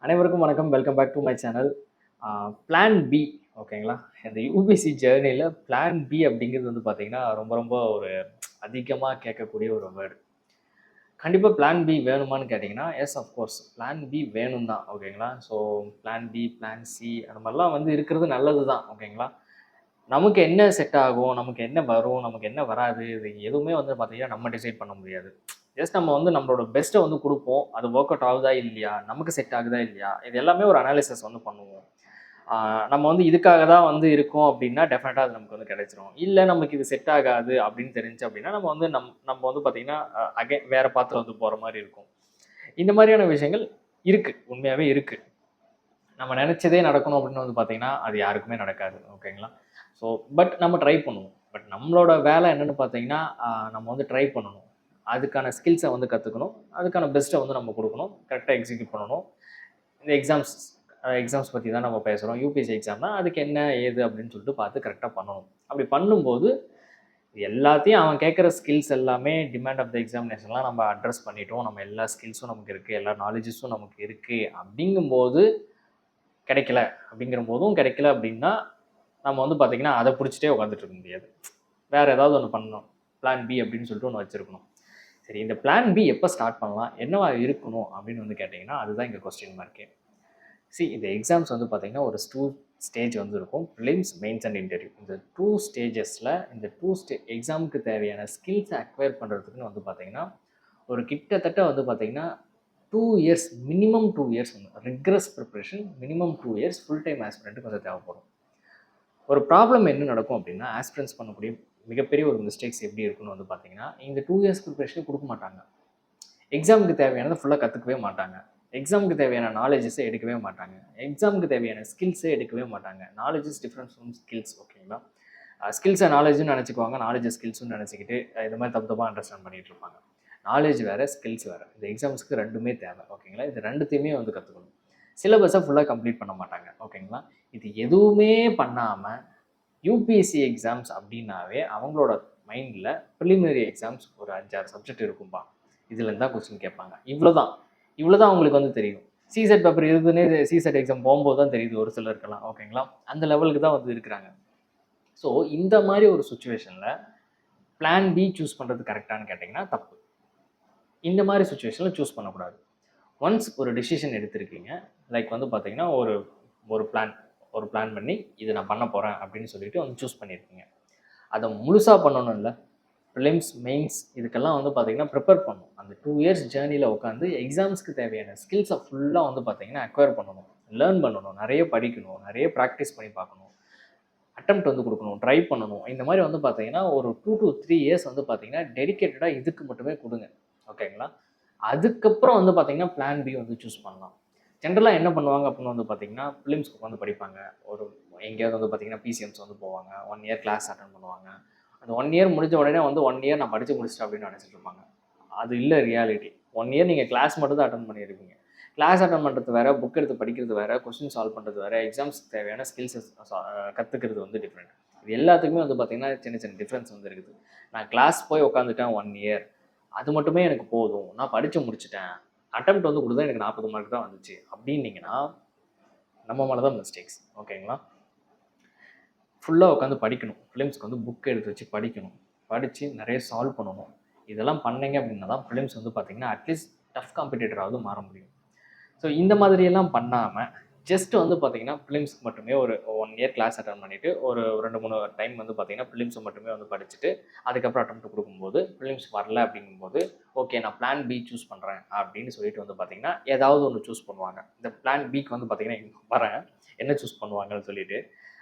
அனைவருக்கும் வணக்கம். Welcome back to my channel. Plan B ஓகேங்களா? இந்த யுபிசி ஜேர்னில பிளான் பி அப்படிங்கிறது வந்து பார்த்தீங்கன்னா, ரொம்ப ரொம்ப ஒரு அதிகமா கேட்கக்கூடிய ஒரு வேர்டு. கண்டிப்பா பிளான் பி வேணுமான்னு கேட்டிங்கன்னா, எஸ் அஃப்கோர்ஸ் பிளான் பி வேணும் தான் ஓகேங்களா? So plan B, plan C அந்த மாதிரிலாம் வந்து இருக்கிறது நல்லது தான் ஓகேங்களா? நமக்கு என்ன செட் ஆகும், நமக்கு என்ன வரும், நமக்கு என்ன வராது, இது எதுவுமே வந்து பார்த்தீங்கன்னா நம்ம டிசைட் பண்ண முடியாது. ஜஸ்ட் நம்ம வந்து நம்மளோட பெஸ்ட்டை வந்து குடுப்போம். அது ஒர்க் அவுட் ஆகுதா இல்லையா? நமக்கு செட் ஆகுதா இல்லையா? இது எல்லாமே ஒரு அனாலிசிஸ் வந்து பண்ணுவோம். நம்ம வந்து இதுக்காக தான் வந்து இருக்கோம் அப்படின்னா, டெஃபினட்டா அது நமக்கு வந்து கிடைச்சிரும். இல்ல நமக்கு இது செட் ஆகாது அப்படின்னு தெரிஞ்சுச்சு அப்படின்னா, நம்ம வந்து நம்ம வந்து பார்த்தீங்கன்னா, வேற பாத்துல வந்து போற மாரி இருக்கும். இந்த மாதிரியான விஷயங்கள் இருக்கு. உண்மையாவே இருக்கு. நம்ம நெனைச்சதே நடக்கணும் அப்படின்னு வந்து பார்த்தீங்கன்னா, அது யாருக்குமே நடக்காது. ஓகேங்களா? ஸோ பட் நம்ம ட்ரை பண்ணுவோம். பட் நம்மளோட வேலை என்னன்னு பார்த்தீங்கன்னா, நம்ம வந்து ட்ரை பண்ணணும். அதுக்கான ஸ்கில்ஸை வந்து கத்துக்கணும். அதுக்கான பெஸ்ட்டை வந்து நம்ம குடுக்கணும். கரெக்ட்டா எக்ஸிக்யூட் பண்ணணும். இந்த எக்ஸாம்ஸ் பத்தி தான் நம்ம பேசுறோம். யுபிஎஸ்சி எக்ஸாம்னா அதுக்கு என்ன, ஏது அப்படின்னு சொல்லிட்டு பார்த்து கரெக்ட்டா பண்ணணும். அப்படி பண்ணும்போது, எல்லாத்தையும் அவன் கேட்குற ஸ்கில்ஸ் எல்லாமே டிமாண்ட் ஆஃப் த எக்ஸாமினேஷன்லாம் நம்ம அட்ரஸ் பண்ணிட்டோம். நம்ம எல்லா ஸ்கில்ஸும் நமக்கு இருக்கு. எல்லா நாலேஜஸும் நமக்கு இருக்கு. அப்படிங்கும்போது கிடைக்கல அப்படிங்கிற போதும் கிடைக்கல அப்படின்னா, நம்ம வந்து பார்த்தீங்கன்னா, அத புடிச்சுட்டே உட்காந்துட்டு இருக்க முடியாது. வேற ஏதாவது ஒண்ணு பண்ணணும். பிளான் பி அப்படின்னு சொல்லிட்டு ஒண்ணு வச்சிருக்கணும். சரி, இந்த பிளான் பி எப்ப ஸ்டார்ட் பண்ணலாம்? என்னவா இருக்கணும்? அப்படின்னு வந்து கேட்டீங்கன்னா, அதுதான் இங்க கொஸ்டின் மார்க்கே. இந்த எக்ஸாம்ஸ் வந்து பார்த்தீங்கன்னா, ஒரு 2 ஸ்டேஜ் வந்து இருக்கும். Films, mains and interview. இந்த 2 ஸ்டேஜஸ்ல இந்த 2 எக்ஸாமுக்கு தேவையான ஸ்கில்ஸ அக்வயர் பண்றதுக்குன்னு வந்து பார்த்தீங்கன்னா, ஒரு கிட்டத்தட்ட வந்து பார்த்தீங்கன்னா, 2 years minimum 2 years rigorous preparation minimum 2 years full time ஆஸ்பிரண்ட்டுக்கு வந்து தேவைப்படும். ஒரு ப்ராப்ளம் என்ன நடக்கும் அப்படின்னா, ஆஸ்பிரண்ட்ஸ் பண்ணக்கூடிய மிகப்பெரிய ஒரு மிஸ்டேக்ஸ் எப்படி இருக்குன்னு வந்து பார்த்தீங்கன்னா, இந்த 2 இயர்ஸ் ப்ரிப்பரேஷன் குடுக்க மாட்டாங்க. எக்ஸாமுக்கு தேவையானத ஃபுல்லா கத்துக்கவே மாட்டாங்க. எக்ஸாமுக்கு தேவையான நாலேஜஸ எடுக்கவே மாட்டாங்க. எக்ஸாமுக்கு தேவையான ஸ்கில்ஸே எடுக்கவே மாட்டாங்க. Knowledge is different from skills ஓகேங்களா? ஸ்கில்ஸ நாலேஜ்ன்னு நெனச்சுக்குவாங்க. நாலேஜ் இந்த நெனச்சுக்கிட்டு, இந்த மாரி தப்பு தப்பா அண்டர்ஸ்டாண்ட் பண்ணிட்டு இருப்பாங்க. நாலேஜ் வேற, ஸ்கில்ஸ் வேற. இந்த எக்ஸாம்ஸ்க்கு 2மே தேவை. ஓகேங்களா? இது 2த்தையுமே வந்து கத்துக்கணும். சிலபஸ ஃபுல்லா கம்ப்ளீட் பண்ண மாட்டாங்க. ஓகேங்களா? இது எதுவுமே பண்ணாம யுபிஎஸ்சி எக்ஸாம்ஸ் அப்படின்னாவே அவங்களோட மைண்ட்ல பிரிலிமினரி எக்ஸாம்ஸ் ஒரு 5, 6 சப்ஜெக்ட் இருக்கும்பா. இதுலேருந்து தான் கொஸ்டின் கேட்பாங்க. இவ்வளோதான். இவ்வளோதான் அவங்களுக்கு வந்து தெரியும். சிசெட் பேப்பர் இருக்குன்னே சிசெட் எக்ஸாம் போகும்போது தான் தெரியுது ஒரு சிலருக்கெல்லாம். ஓகேங்களா? அந்த லெவலுக்கு தான் வந்து இருக்கிறாங்க. ஸோ இந்த மாதிரி ஒரு சுச்சுவேஷன்ல பிளான் பி சூஸ் பண்ணுறது கரெக்டானு கேட்டிங்கன்னா தப்பு. இந்த மாதிரி சுச்சுவேஷனில் சூஸ் பண்ணக்கூடாது. ஒன்ஸ் ஒரு டிசிஷன் எடுத்திருக்கீங்க, லைக் வந்து பார்த்தீங்கன்னா ஒரு ஒரு பிளான் ஒரு பிளான் பண்ணி இதை நான் பண்ண போகிறேன் அப்படின்னு சொல்லிட்டு வந்து சூஸ் பண்ணியிருக்கீங்க. அதை முழுசாக பண்ணணும் இல்லை, ப்ரிலிம்ஸ், மெயின்ஸ் இதுக்கெல்லாம் வந்து பார்த்தீங்கன்னா ப்ரிப்பேர் பண்ணணும். அந்த 2 இயர்ஸ் ஜேர்னியில் உட்காந்து எக்ஸாம்ஸ்க்கு தேவையான ஸ்கில்ஸை ஃபுல்லாக வந்து பார்த்தீங்கன்னா அக்வயர் பண்ணணும், லேர்ன் பண்ணணும், நிறைய படிக்கணும், நிறைய ப்ராக்டிஸ் பண்ணி பார்க்கணும், அட்டெம்ப்ட் வந்து கொடுக்கணும், ட்ரை பண்ணணும். இந்த மாதிரி வந்து பார்த்தீங்கன்னா ஒரு 2 to 3 இயர்ஸ் வந்து பார்த்தீங்கன்னா டெடிக்கேட்டடாக இதுக்கு மட்டுமே கொடுங்க. ஓகேங்களா? அதுக்கப்புறம் வந்து பார்த்தீங்கன்னா பிளான் பி வந்து சூஸ் பண்ணலாம். ஜென்ரலாக என்ன பண்ணுவாங்க அப்படின்னு வந்து பார்த்தீங்கன்னா, பிலிம்ஸ்க்கு உட்காந்து படிப்பாங்க. ஒரு எங்கேயாவது வந்து பார்த்தீங்கன்னா பிசிஎம்ஸ் வந்து போவாங்க. 1 இயர் கிளாஸ் அட்டெண்ட் பண்ணுவாங்க. அந்த 1 இயர் முடிஞ்ச உடனே வந்து 1 இயர் நான் படித்து முடிச்சிட்டேன் அப்படின்னு நினச்சிட்டு இருப்பாங்க. அது இல்லை ரியாலிட்டி. 1 இயர் நீங்கள் கிளாஸ் மட்டும் தான் அட்டெண்ட் பண்ணியிருப்பீங்க. கிளாஸ் அட்டெண்ட் பண்ணுறது வேற, புக் எடுத்து படிக்கிறது வேற, கொஸ்டின் சால்வ் பண்ணுறது வேற, எக்ஸாம்ஸ்க்கு தேவையான ஸ்கில்ஸஸ் கற்றுக்கிறது வந்து டிஃப்ரெண்ட். இது எல்லாத்துக்குமே வந்து பார்த்தீங்கன்னா சின்ன சின்ன டிஃப்ரென்ஸ் வந்து இருக்குது. நான் கிளாஸ் போய் உட்காந்துட்டேன் 1 இயர், அது மட்டுமே எனக்கு போதும், நான் படித்து முடிச்சிட்டேன், அட்டெம்ப்ட் வந்து கொடுத்தா எனக்கு 40 மார்க் தான் வந்துச்சு அப்படின்னீங்கன்னா நம்ம மேலே தான் மிஸ்டேக்ஸ். ஓகேங்களா? ஃபுல்லாக உட்காந்து படிக்கணும். ஃபிலிம்ஸ்க்கு வந்து புக் எடுத்து வச்சு படிக்கணும். படித்து நிறைய சால்வ் பண்ணணும். இதெல்லாம் பண்ணீங்க அப்படின்னா தான் ஃபிலிம்ஸ் வந்து பார்த்தீங்கன்னா அட்லீஸ்ட் டஃப் காம்படிட்டராவது மாற முடியும். ஸோ இந்த மாதிரியெல்லாம் பண்ணாமல் ஜஸ்ட் வந்து பார்த்தீங்கன்னா ஃபிலிம்ஸ்க்கு மட்டுமே ஒரு 1 இயர் கிளாஸ் அட்டன் பண்ணிவிட்டு ஒரு 2, 3 டைம் வந்து பார்த்தீங்கன்னா ஃபிலிம்ஸை மட்டுமே வந்து படிச்சுட்டு அதுக்கப்புறம் அட்டெம்ப்ட் கொடுக்கும்போது ஃபிலிம்ஸ் வரல அப்படிங்கும்போது ஓகே நான் பிளான் பி சூஸ் பண்ணுறேன் அப்படின்னு சொல்லிட்டு வந்து பார்த்தீங்கன்னா ஏதாவது ஒன்று சூஸ் பண்ணுவாங்க. இந்த பிளான் பிக்கு வந்து பார்த்தீங்கன்னா வரேன் என்ன சூஸ் பண்ணுவாங்கன்னு சொல்லிட்டு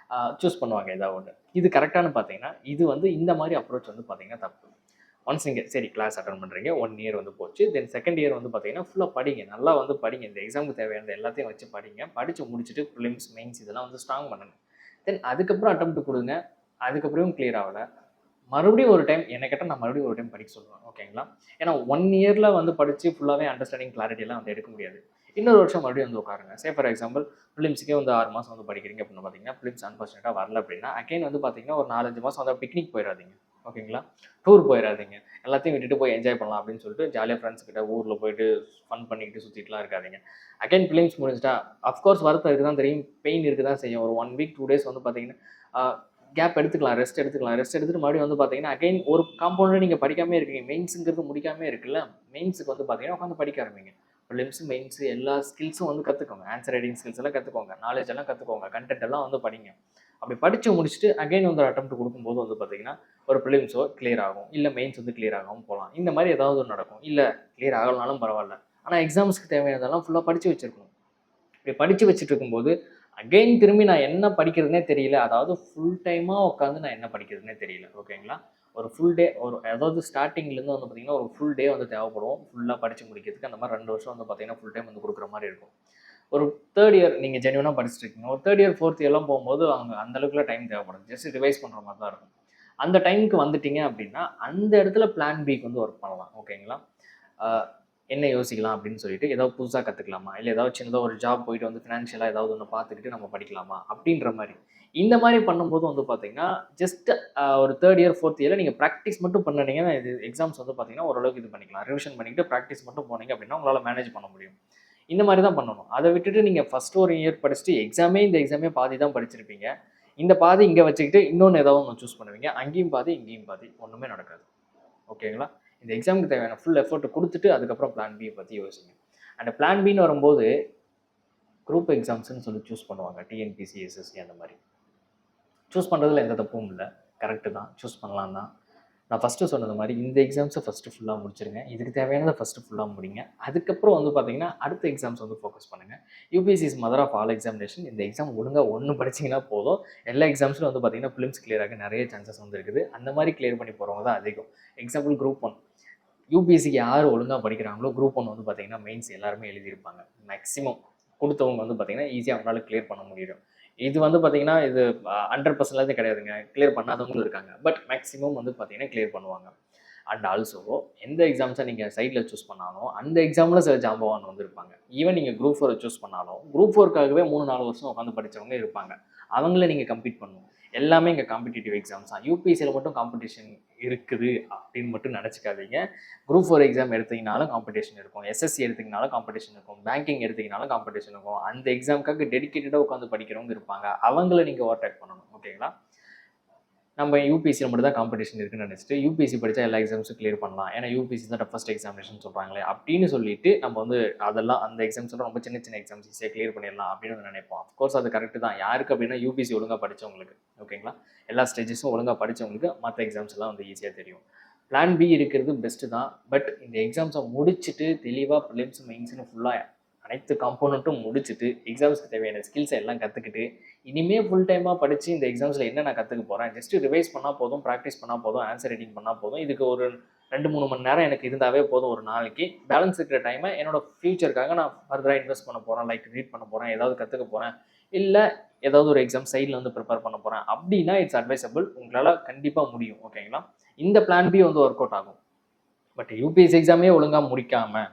சூஸ் பண்ணுவாங்க ஏதாவது ஒன்று. இது கரெக்டானு பார்த்தீங்கன்னா இது வந்து இந்த மாதிரி அப்ரோச் வந்து பார்த்தீங்கன்னா தப்பு. ஒன்ஸ் நீங்கள் சரி கிளாஸ் அட்டன் பண்ணுறீங்க, 1 இயர் வந்து போச்சு, தென் செகண்ட் இயர் வந்து பார்த்தீங்கன்னா ஃபுல்லாக படிங்க, நல்லா வந்து படிங்க, இந்த எக்ஸாமுக்கு தேவையானது எல்லாத்தையும் வச்சு படிங்க, படித்து முடிச்சுட்டு ப்ரிலிம்ஸ், மெயின்ஸ் இதெல்லாம் வந்து ஸ்ட்ராங் பண்ணுங்க. தென் அதுக்கப்புறம் அட்டெம்ப்ட் கொடுங்க. அதுக்கப்புறம் கிளியர் ஆகலை, மறுபடியும் ஒரு டைம் என்ன கேட்டால் நான் மறுபடியும் ஒரு டைம் படிக்க சொல்லுவேன். ஓகேங்களா? ஏன்னா 1 இயரில் வந்து படித்து ஃபுல்லாகவே அண்டர்ஸ்டாண்டிங் கிளாரிட்டியெல்லாம் வந்து எடுக்க முடியாது. இன்னொரு வருஷம் மறுபடியும் வந்து உட்காருங்க. சே ஃபார் எக்ஸாம்பிள் ஃபிலிம்ஸுக்கே வந்து 6 மாதம் வந்து படிக்கிறீங்க அப்படின்னு பார்த்தீங்கன்னா ஃபிலிம்ஸ் அன்ஃபார்ச்சுனேட்டாக வரல அப்படின்னா அகைன் வந்து பார்த்தீங்கன்னா ஒரு 4, 5 மாதம் வந்து பிக்னிக் போயிடாதீங்க. ஓகேங்களா? டூர் போயிடாதீங்க. எல்லாத்தையும் விட்டுட்டு போய் என்ஜாய் பண்ணலாம் அப்படின்னு சொல்லிட்டு ஜாலியாக ஃப்ரெண்ட்ஸ் கிட்ட ஊரில் போயிட்டு ஃபன் பண்ணிக்கிட்டு சுற்றிட்டுலாம் இருக்காதீங்க. அகைன் ஃபிலிம்ஸ் முடிஞ்சிட்டா அஃப்கோர்ஸ் வருத்தம் இருக்குது தான் தெரியும், பெயின் இருக்க தான் செய்யும். ஒரு 1 வீக் 2 டேஸ் வந்து பார்த்தீங்கன்னா கேப் எடுத்துக்கலாம், ரெஸ்ட் எடுத்துக்கலாம். ரெஸ்ட் எடுத்துட்டு மறுபடியும் வந்து பார்த்தீங்கன்னா அகைன் ஒரு காம்பவுண்டில் நீங்கள் படிக்காமே இருக்கீங்க. மெயின்ஸுங்கிறது முடிக்காமே இருக்குல்ல, மெயின்ஸுக்கு வந்து பார்த்தீங்கன்னா உட்காந்து படிக்க ஆரம்பிங்க. ப்ரிலிம்ஸ், மெயின்ஸ் எல்லா ஸ்கில்ஸும் வந்து கற்றுக்கோங்க. ஆன்சர் ரைட்டிங் ஸ்கில்ஸ் எல்லாம் கற்றுக்கோங்க, நாலேஜ் எல்லாம் கற்றுக்கோங்க, கண்டென்ட் எல்லாம் வந்து படிங்க. அப்படி படித்து முடிச்சுட்டு அகைன் வந்து அட்டெம்ப்ட் கொடுக்கும்போது வந்து பார்த்தீங்கன்னா ஒரு ப்ரிலிம்ஸோ கிளியர் ஆகும், இல்லை மெயின்ஸ் வந்து கிளியர் ஆகாமல் போகலாம். இந்த மாதிரி ஏதாவது ஒன்று நடக்கும். இல்லை கிளியர் ஆகலனாலும் பரவாயில்ல, ஆனால் எக்ஸாம்ஸ்க்கு தேவையானதெல்லாம் ஃபுல்லாக படித்து வச்சுருக்கணும். இப்படி படித்து வச்சுட்டு இருக்கும்போது அகைன் திரும்பி நான் என்ன படிக்கிறதுனே தெரியல, அதாவது ஃபுல் டைமாக உட்காந்து நான் என்ன படிக்கிறதுனே தெரியல. ஓகேங்களா? ஒரு ஃபுல் டே, ஒரு அதாவது ஸ்டார்டிங்லேருந்து வந்து பார்த்தீங்கன்னா ஒரு ஃபுல் டே வந்து தேவைப்படும் ஃபுல்லாக படித்து முடிக்கிறதுக்கு. அந்த மாதிரி 2 வருஷம் வந்து பார்த்தீங்கன்னா ஃபுல் டைம் வந்து கொடுக்குற மாதிரி இருக்கும். ஒரு தேர்ட் இயர் நீங்கள் ஜென்யூனாக படிச்சுட்டு இருக்கீங்க, ஒரு தேர்ட் இயர் ஃபோர்த் இயர்லாம் போகும்போது அவங்க அந்த அளவுக்குலாம் டைம் தேவைப்படும். ஜஸ்ட் ரிவைஸ் பண்ணுற மாதிரி தான் இருக்கும். அந்த டைமுக்கு வந்துட்டீங்க அப்படின்னா அந்த இடத்துல பிளான் பிக்கு வந்து ஒர்க் பண்ணலாம். ஓகேங்களா? என்ன யோசிக்கலாம் அப்படின்னு சொல்லிட்டு, ஏதாவது புதுசாக கற்றுக்கலாமா, இல்லை ஏதாவது சின்னதாக ஒரு ஜாப் போயிட்டு வந்து ஃபினான்ஷியலாக ஏதாவது ஒன்று பார்த்துக்கிட்டு நம்ம படிக்கலாமா அப்படின்ற மாதிரி. இந்த மாதிரி பண்ணும்போது வந்து பார்த்தீங்கன்னா ஜஸ்ட் ஒரு தேர்ட் இயர் ஃபோர்த் இயரில் நீங்கள் ப்ராக்டிஸ் மட்டும் பண்ணினீங்கன்னா இது எக்ஸாம்ஸ் வந்து பார்த்தீங்கன்னா ஓரளவுக்கு இது பண்ணிக்கலாம். ரிவிஷன் பண்ணிக்கிட்டு ப்ராக்டிஸ் மட்டும் போனீங்க அப்படின்னா உங்களால் மேனேஜ் பண்ண முடியும். இந்த மாதிரி தான் பண்ணணும். அதை விட்டுட்டு நீங்கள் ஃபஸ்ட்டு ஒரு இயர் படிச்சுட்டு இந்த எக்ஸாமே பாதி தான் படிச்சிருப்பீங்க. இந்த பாதி இங்கே வச்சுக்கிட்டு இன்னொன்று ஏதாவது ஒன்று சூஸ் பண்ணுவீங்க. அங்கேயும் பாதி இங்கேயும் பாதி, ஒன்றுமே நடக்காது. ஓகேங்களா? இந்த எக்ஸாமுக்கு தேவையான ஃபுல் எஃபோர்ட் கொடுத்துட்டு அதுக்கப்புறம் பிளான் பியை பற்றி யோசிங்க. அண்ட் பிளான் பின்னு வரும்போது குரூப் எக்ஸாம்ஸ்ன்னு சொல்லி சூஸ் பண்ணுவாங்க, டிஎன்பிசி, எஸ்எஸ்சி அந்த மாதிரி. சூஸ் பண்ணுறதுல எந்த தப்பும் இல்லை, கரெக்டு தான், சூஸ் பண்ணலாம் தான். நான் ஃபஸ்ட்டு சொன்னது மாதிரி இந்த எக்ஸாம்ஸை ஃபஸ்ட்டு ஃபுல்லாக முடிச்சிருங்க. இதுக்கு தேவையானதை ஃபஸ்ட்டு ஃபுல்லாக முடிங்க. அதுக்கப்புறம் வந்து பார்த்தீங்கன்னா அடுத்த எக்ஸாம்ஸ் வந்து ஃபோக்கஸ் பண்ணுங்கள். UPSC is mother of all examination. இந்த எக்ஸாம் ஒழுங்காக ஒன்று படிச்சிங்கன்னா போதும், எல்லா எக்ஸாம்ஸில் வந்து பார்த்தீங்கன்னா ஃபிலிம்ஸ் கிளியர் ஆக நிறைய சான்சஸ் வந்து இருக்குது. அந்த மாதிரி கிளியர் பண்ணி போகிறவங்க தான் அதிகம். எக்ஸாம்பிள் குரூப் 1 யூபிஎஸ்சிக்கு யார் ஒழுங்காக படிக்கிறாங்களோ குரூப் 1 வந்து பார்த்தீங்கன்னா மெயின்ஸ் எல்லாருமே எழுதியிருப்பாங்க. மேக்ஸிமம் கொடுத்தவங்க வந்து பார்த்தீங்கன்னா ஈஸியாக அவங்களால கிளியர் பண்ண முடியும். இது வந்து பார்த்தீங்கன்னா இது 100% கிடையாதுங்க, கிளியர் பண்ணாதவங்களும் இருக்காங்க. பட் மேக்ஸிமம் வந்து பார்த்தீங்கன்னா கிளியர் பண்ணுவாங்க. அண்ட் ஆல்சோ எந்த எக்ஸாம்ஸை நீங்கள் சைடில் சூஸ் பண்ணாலும் அந்த எக்ஸாமில் சில ஜாம்பவான் வந்து இருப்பாங்க. ஈவன் நீங்கள் குரூப் 4 சூஸ் பண்ணாலும் குரூப் 4க்காகவே 3-4 வருஷம் உட்காந்து படித்தவங்க இருப்பாங்க. அவங்கள நீங்கள் கம்ப்ளீட் பண்ணணும். எல்லாமே இங்கே காம்படிட்டிவ் எக்ஸாம்ஸ் தான். யூபிஎஸ்சியில் மட்டும் காம்படிஷன் இருக்குது அப்படின்னு மட்டும் நினச்சிக்காதீங்க. குரூப் 4 எக்ஸாம் எடுத்தீங்கனாலும் காம்படிஷன் இருக்கும், எஸ்எஸ்சி எடுத்தீங்கனாலும் காம்படிஷன் இருக்கும், பேங்கிங் எடுத்தீங்கனாலும் காம்படிஷன் இருக்கும். அந்த எக்ஸாமுக்காக டெடிக்கேட்டடாக உட்காந்து படிக்கிறவங்க இருப்பாங்க. அவங்கள நீங்கள் ஓவர்டேக் பண்ணணும். ஓகேங்களா? நம்ம யூபிஎஸ்சியில் மட்டும் தான் காம்படிஷன் இருக்குன்னு நினச்சிட்டு யூபிஎஸ்சி படித்தா எல்லா எக்ஸாம்ஸும் கிளியர் பண்ணலாம், ஏன்னா யூபிஎஸ்சி தான் டஃபஸ்ட் எக்ஸாமினேஷன் சொல்கிறாங்களே அப்படின்னு சொல்லிட்டு நம்ம வந்து அதெல்லாம் அந்த எக்ஸாம்ஸ் ரொம்ப சின்ன சின்ன எக்ஸாம்ஸ் ஈஸியாக கிளியர் பண்ணிடலாம் அப்படின்னு நினைப்போம். அஃப்கோர்ஸ் அது கரெக்டு தான். யாருக்கு அப்படின்னா யூபிஎஸ்சி ஒழுங்காக படித்தவங்களுக்கு. ஓகேங்களா? எல்லா ஸ்டேஜஸும் ஒழுங்காக படித்தவங்களுக்கு மற்ற எக்ஸாம்ஸ் எல்லாம் வந்து ஈஸியாக தெரியும். பிளான் பி இருக்கிறது பெஸ்ட்டு தான். பட் இந்த எக்ஸாம்ஸை முடிச்சுட்டு தெளிவாக ப்ரிலிம்ஸ், மெயின்ஸ்னு ஃபுல்லாக அனைத்து காம்போனண்ட்டும் முடிச்சுட்டு எக்ஸாம்ஸ்க்கு தேவையான ஸ்கில்ஸை எல்லாம் கற்றுக்கிட்டு இனிமேல் ஃபுல் டைமாக படித்து இந்த எக்ஸாம்ஸில் என்ன நான் கற்றுக்க போகிறேன், ஜஸ்ட்டு ரிவைஸ் பண்ணால் போதும், ப்ராக்டிஸ் பண்ணால் போதும், ஆன்சர் ரைட்டிங் பண்ணால் போதும். இதுக்கு ஒரு 2-3 மணி நேரம் எனக்கு இருந்தாவே போதும் ஒரு நாளைக்கு. பேலன்ஸ் இருக்கிற டைமை என்னோட ஃப்யூச்சருக்காக நான் ஃபர்தராக இன்வெஸ்ட் பண்ண போகிறேன், லைக் ரீட் பண்ண போகிறேன், ஏதாவது கற்றுக்க போகிறேன், இல்லை ஏதாவது ஒரு எக்ஸாம் சைடில் வந்து ப்ரிப்பேர் பண்ண போகிறேன் அப்படின்னா இட்ஸ் அட்வைசபிள். உங்களால் கண்டிப்பாக முடியும். ஓகேங்களா? இந்த பிளான் பி வந்து ஒர்க் அவுட் ஆகும். பட் யூபிஎஸ்சி எக்ஸாமே ஒழுங்காக முடிக்காமல்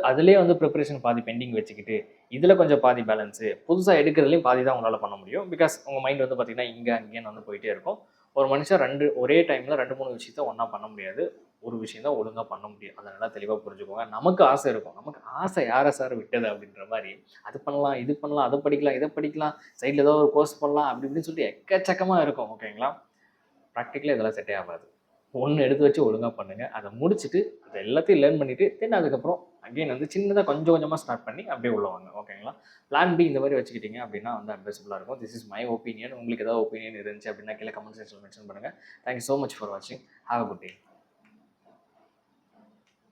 அதிலே வந்து ப்ரிப்பரேஷன் பாதி பெண்டிங் வச்சுக்கிட்டு இதில் கொஞ்சம் பாதி பேலன்ஸு புதுசாக எடுக்கிறதுலையும் பாதி தான் உங்களால் பண்ண முடியும். பிகாஸ் உங்கள் மைண்ட் வந்து பார்த்திங்கன்னா இங்கே அங்கேன்னு வந்து போயிட்டே இருக்கும். ஒரு மனுஷன் ஒரே டைமில் 2-3 விஷயத்த ஒன்றா பண்ண முடியாது. ஒரு விஷயம் தான் ஒழுங்காக பண்ண முடியும். அதை நல்லா தெளிவாக புரிஞ்சுக்கோங்க. நமக்கு ஆசை இருக்கும், நமக்கு ஆசை யாரை சார் விட்டது அப்படின்ற மாதிரி, அது பண்ணலாம், இது பண்ணலாம், அதை படிக்கலாம், இதை படிக்கலாம், சைடில் ஏதாவது ஒரு கோர்ஸ் பண்ணலாம் அப்படி இப்படின்னு சொல்லிட்டு எக்கச்சக்கமாக இருக்கும். ஓகேங்களா? ப்ராக்டிக்கலாக இதெல்லாம் செட்டே ஆகாது. ஒன்று எடுத்து வச்சு ஒழுங்காக பண்ணுங்கள். அதை முடிச்சுட்டு அதை எல்லாத்தையும் லேர்ன் பண்ணிவிட்டு தென் அதுக்கப்புறம் அகெயின் வந்து சின்னதாக கொஞ்சம் கொஞ்சமாக ஸ்டார்ட் பண்ணி அப்படியே உள்ள வாங்க. ஓகேங்களா? பிளான் பி இந்த மாதிரி வச்சுக்கிட்டீங்க அப்படின்னா வந்து அட்வைசபிளாக இருக்கும். This is my opinion. உங்களுக்கு ஏதாவது ஒப்பீனியன் இருந்துச்சு அப்படின்னா கீழே கமெண்ட் செக்ஷனில் மென்ஷன் பண்ணுங்கள். தேங்க்யூ ஸோ மச் ஃபார் வாட்சிங். Have a good day.